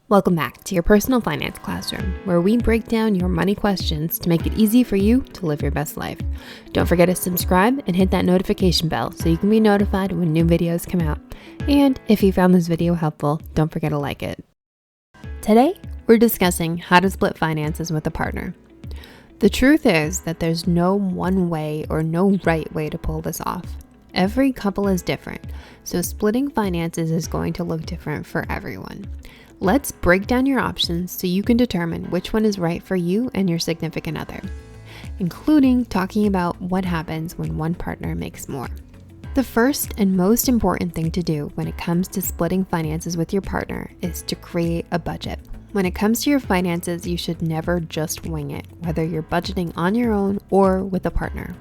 Welcome back to your personal finance classroom, where we break down your money questions to make it easy for you to live your best life. Don't forget to subscribe and hit that notification bell so you can be notified when new videos come out. And if you found this video helpful, don't forget to like it. Today, we're discussing how to split finances with a partner. The truth is that there's no one way or no right way to pull this off. Every couple is different, so splitting finances is going to look different for everyone. Let's break down your options so you can determine which one is right for you and your significant other, including talking about what happens when one partner makes more. The first and most important thing to do when it comes to splitting finances with your partner is to create a budget. When it comes to your finances, you should never just wing it, whether you're budgeting on your own or with a partner.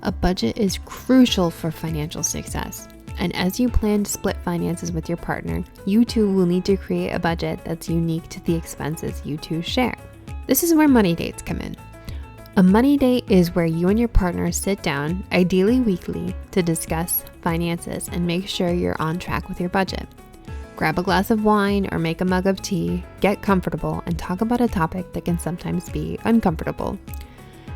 A budget is crucial for financial success. And as you plan to split finances with your partner, you two will need to create a budget that's unique to the expenses you two share. This is where money dates come in. A money date is where you and your partner sit down, ideally weekly, to discuss finances and make sure you're on track with your budget. Grab a glass of wine or make a mug of tea, get comfortable, and talk about a topic that can sometimes be uncomfortable.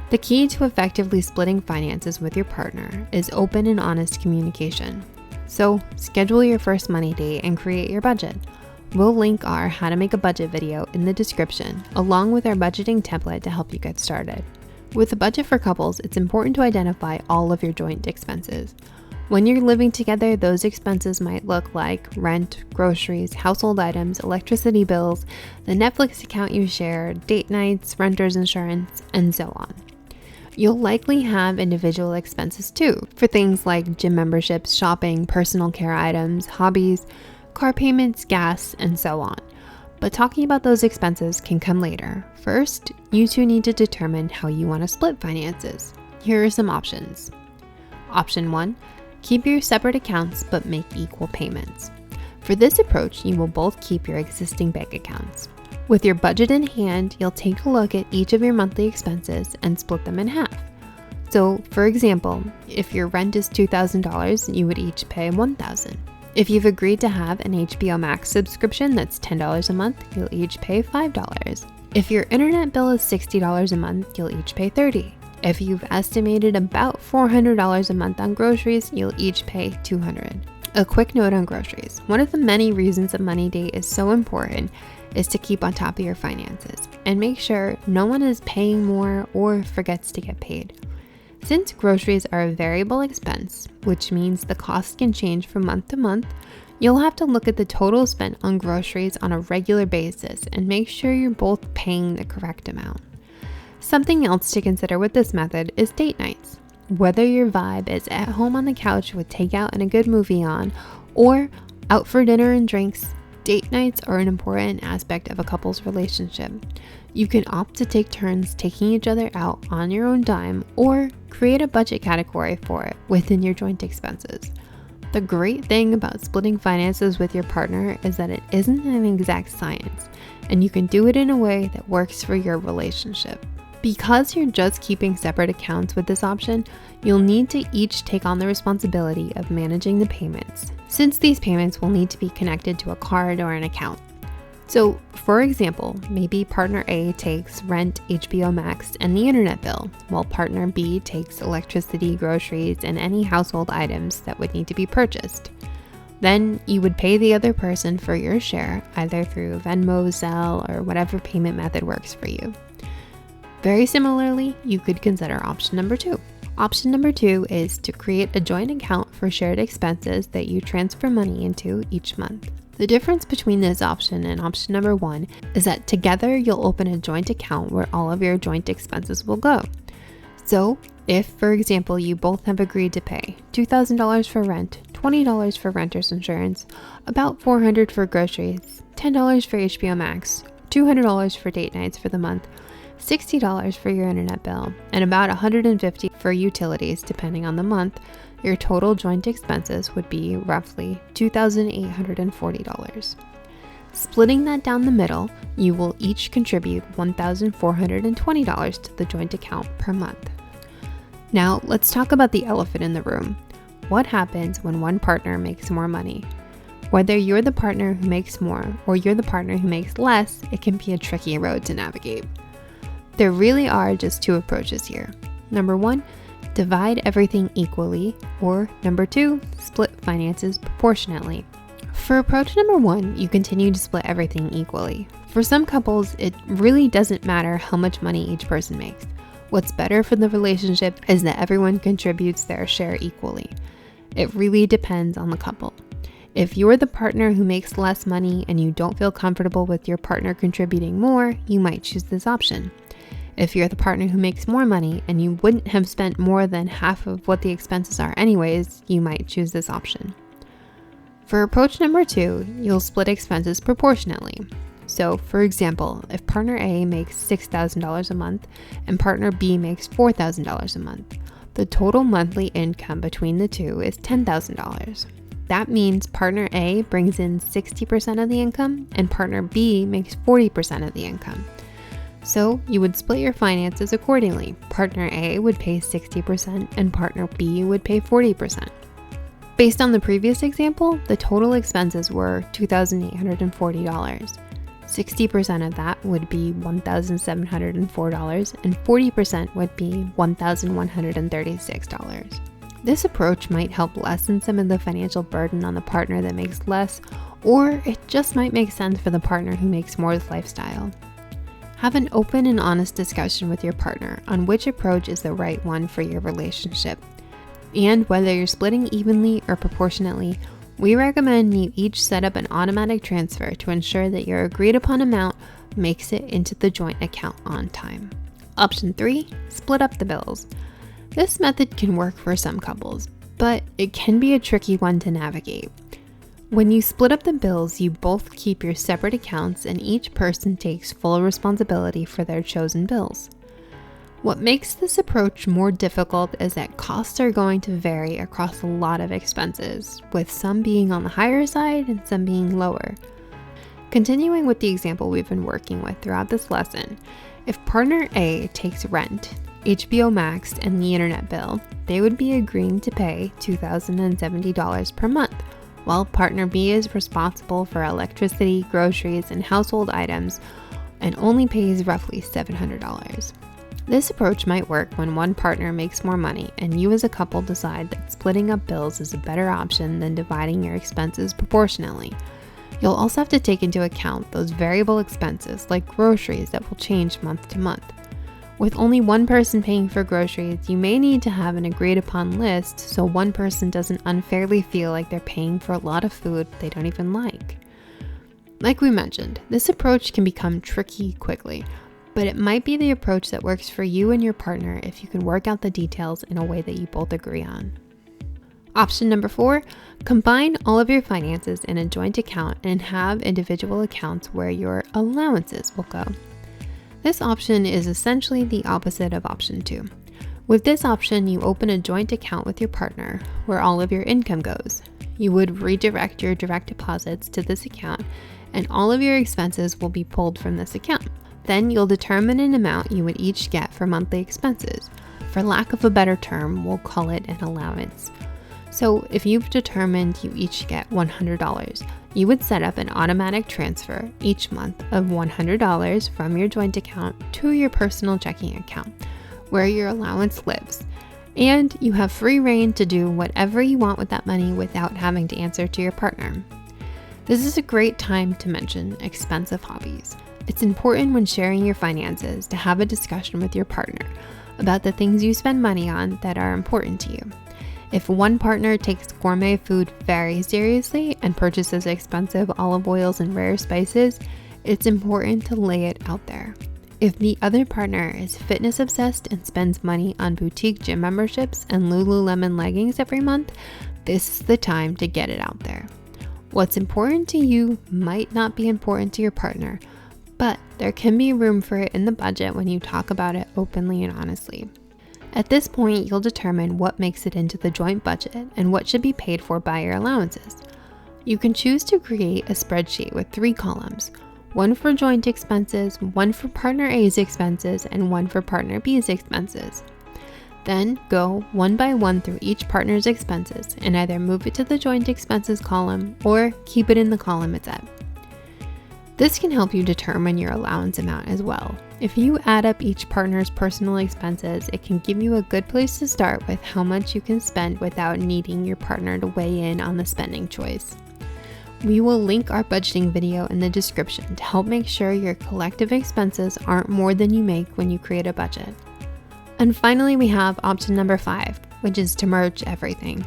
The key to effectively splitting finances with your partner is open and honest communication. So schedule your first money date and create your budget. We'll link our How to Make a Budget video in the description, along with our budgeting template to help you get started. With a budget for couples, it's important to identify all of your joint expenses. When you're living together, those expenses might look like rent, groceries, household items, electricity bills, the Netflix account you share, date nights, renter's insurance, and so on. You'll likely have individual expenses too, for things like gym memberships, shopping, personal care items, hobbies, car payments, gas, and so on. But talking about those expenses can come later. First, you two need to determine how you want to split finances. Here are some options. Option 1, keep your separate accounts but make equal payments. For this approach, you will both keep your existing bank accounts. With your budget in hand, you'll take a look at each of your monthly expenses and split them in half. So, for example, if your rent is $2,000, you would each pay $1,000. If you've agreed to have an HBO Max subscription that's $10 a month, you'll each pay $5. If your internet bill is $60 a month, you'll each pay $30. If you've estimated about $400 a month on groceries, you'll each pay $200. A quick note on groceries. One of the many reasons a money date is so important is to keep on top of your finances and make sure no one is paying more or forgets to get paid. Since groceries are a variable expense, which means the cost can change from month to month, you'll have to look at the total spent on groceries on a regular basis and make sure you're both paying the correct amount. Something else to consider with this method is date nights. Whether your vibe is at home on the couch with takeout and a good movie on, or out for dinner and drinks, date nights are an important aspect of a couple's relationship. You can opt to take turns taking each other out on your own dime or create a budget category for it within your joint expenses. The great thing about splitting finances with your partner is that it isn't an exact science, and you can do it in a way that works for your relationship. Because you're just keeping separate accounts with this option, you'll need to each take on the responsibility of managing the payments, since these payments will need to be connected to a card or an account. So, for example, maybe partner A takes rent, HBO Max, and the internet bill, while partner B takes electricity, groceries, and any household items that would need to be purchased. Then you would pay the other person for your share, either through Venmo, Zelle, or whatever payment method works for you. Very similarly, you could consider option number 2. Option number 2 is to create a joint account for shared expenses that you transfer money into each month. The difference between this option and option number 1 is that together you'll open a joint account where all of your joint expenses will go. So, if, for example, you both have agreed to pay $2,000 for rent, $20 for renter's insurance, about $400 for groceries, $10 for HBO Max, $200 for date nights for the month, $60 for your internet bill, and about $150 for utilities depending on the month, your total joint expenses would be roughly $2,840. Splitting that down the middle, you will each contribute $1,420 to the joint account per month. Now, let's talk about the elephant in the room. What happens when one partner makes more money? Whether you're the partner who makes more or you're the partner who makes less, it can be a tricky road to navigate. There really are just two approaches here. Number 1, divide everything equally, or number 2, split finances proportionately. For approach number 1, you continue to split everything equally. For some couples, it really doesn't matter how much money each person makes. What's better for the relationship is that everyone contributes their share equally. It really depends on the couple. If you're the partner who makes less money and you don't feel comfortable with your partner contributing more, you might choose this option. If you're the partner who makes more money and you wouldn't have spent more than half of what the expenses are anyways, you might choose this option. For approach number 2, you'll split expenses proportionately. So, for example, if partner A makes $6,000 a month and partner B makes $4,000 a month, the total monthly income between the two is $10,000. That means partner A brings in 60% of the income and partner B makes 40% of the income. So you would split your finances accordingly. Partner A would pay 60% and partner B would pay 40%. Based on the previous example, the total expenses were $2,840. 60% of that would be $1,704 and 40% would be $1,136. This approach might help lessen some of the financial burden on the partner that makes less, or it just might make sense for the partner who makes more with lifestyle. Have an open and honest discussion with your partner on which approach is the right one for your relationship. And whether you're splitting evenly or proportionately, we recommend you each set up an automatic transfer to ensure that your agreed upon amount makes it into the joint account on time. Option 3, split up the bills. This method can work for some couples, but it can be a tricky one to navigate. When you split up the bills, you both keep your separate accounts and each person takes full responsibility for their chosen bills. What makes this approach more difficult is that costs are going to vary across a lot of expenses, with some being on the higher side and some being lower. Continuing with the example we've been working with throughout this lesson, if partner A takes rent, HBO Max, and the internet bill, they would be agreeing to pay $2,070 per month, while partner B is responsible for electricity, groceries, and household items and only pays roughly $700. This approach might work when one partner makes more money and you as a couple decide that splitting up bills is a better option than dividing your expenses proportionally. You'll also have to take into account those variable expenses like groceries that will change month to month. With only one person paying for groceries, you may need to have an agreed upon list so one person doesn't unfairly feel like they're paying for a lot of food they don't even like. Like we mentioned, this approach can become tricky quickly, but it might be the approach that works for you and your partner if you can work out the details in a way that you both agree on. Option number 4, combine all of your finances in a joint account and have individual accounts where your allowances will go. This option is essentially the opposite of option 2. With this option, you open a joint account with your partner where all of your income goes. You would redirect your direct deposits to this account and all of your expenses will be pulled from this account. Then you'll determine an amount you would each get for monthly expenses. For lack of a better term, we'll call it an allowance. So if you've determined you each get $100, you would set up an automatic transfer each month of $100 from your joint account to your personal checking account, where your allowance lives. And you have free reign to do whatever you want with that money without having to answer to your partner. This is a great time to mention expensive hobbies. It's important when sharing your finances to have a discussion with your partner about the things you spend money on that are important to you. If one partner takes gourmet food very seriously and purchases expensive olive oils and rare spices, it's important to lay it out there. If the other partner is fitness obsessed and spends money on boutique gym memberships and Lululemon leggings every month, this is the time to get it out there. What's important to you might not be important to your partner, but there can be room for it in the budget when you talk about it openly and honestly. At this point, you'll determine what makes it into the joint budget and what should be paid for by your allowances. You can choose to create a spreadsheet with 3 columns, one for joint expenses, one for partner A's expenses, and one for partner B's expenses. Then go one by one through each partner's expenses and either move it to the joint expenses column or keep it in the column it's at. This can help you determine your allowance amount as well. If you add up each partner's personal expenses, it can give you a good place to start with how much you can spend without needing your partner to weigh in on the spending choice. We will link our budgeting video in the description to help make sure your collective expenses aren't more than you make when you create a budget. And finally, we have option number 5, which is to merge everything.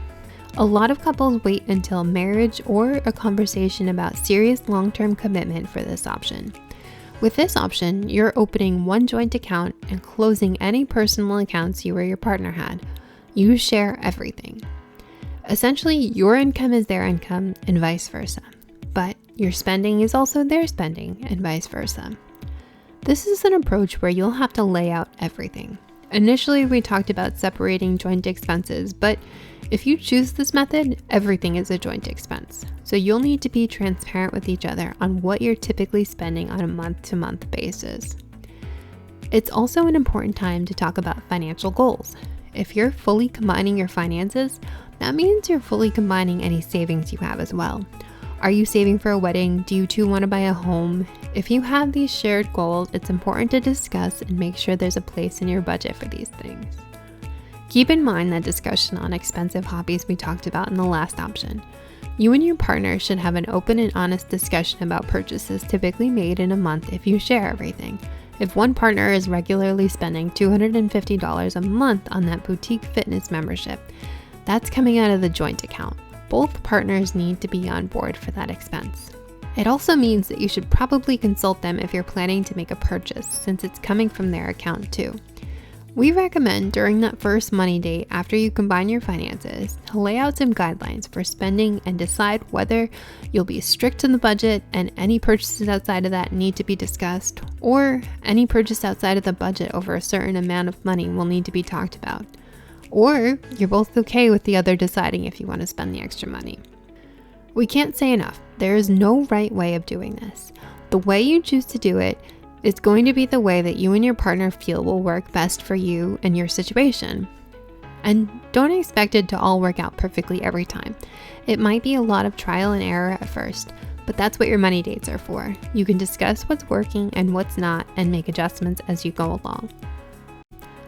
A lot of couples wait until marriage or a conversation about serious long-term commitment for this option. With this option, you're opening one joint account and closing any personal accounts you or your partner had. You share everything. Essentially, your income is their income and vice versa, but your spending is also their spending and vice versa. This is an approach where you'll have to lay out everything. Initially, we talked about separating joint expenses, but if you choose this method, everything is a joint expense. So you'll need to be transparent with each other on what you're typically spending on a month-to-month basis. It's also an important time to talk about financial goals. If you're fully combining your finances, that means you're fully combining any savings you have as well. Are you saving for a wedding? Do you two want to buy a home? If you have these shared goals, it's important to discuss and make sure there's a place in your budget for these things. Keep in mind that discussion on expensive hobbies we talked about in the last option. You and your partner should have an open and honest discussion about purchases typically made in a month if you share everything. If one partner is regularly spending $250 a month on that boutique fitness membership, that's coming out of the joint account. Both partners need to be on board for that expense. It also means that you should probably consult them if you're planning to make a purchase, since it's coming from their account too. We recommend during that first money date after you combine your finances to lay out some guidelines for spending and decide whether you'll be strict to the budget and any purchases outside of that need to be discussed, or any purchase outside of the budget over a certain amount of money will need to be talked about. Or you're both okay with the other deciding if you want to spend the extra money. We can't say enough, there is no right way of doing this. The way you choose to do it is going to be the way that you and your partner feel will work best for you and your situation. And don't expect it to all work out perfectly every time. It might be a lot of trial and error at first, but that's what your money dates are for. You can discuss what's working and what's not and make adjustments as you go along.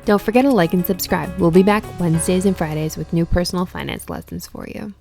Don't forget to like and subscribe. We'll be back Wednesdays and Fridays with new personal finance lessons for you.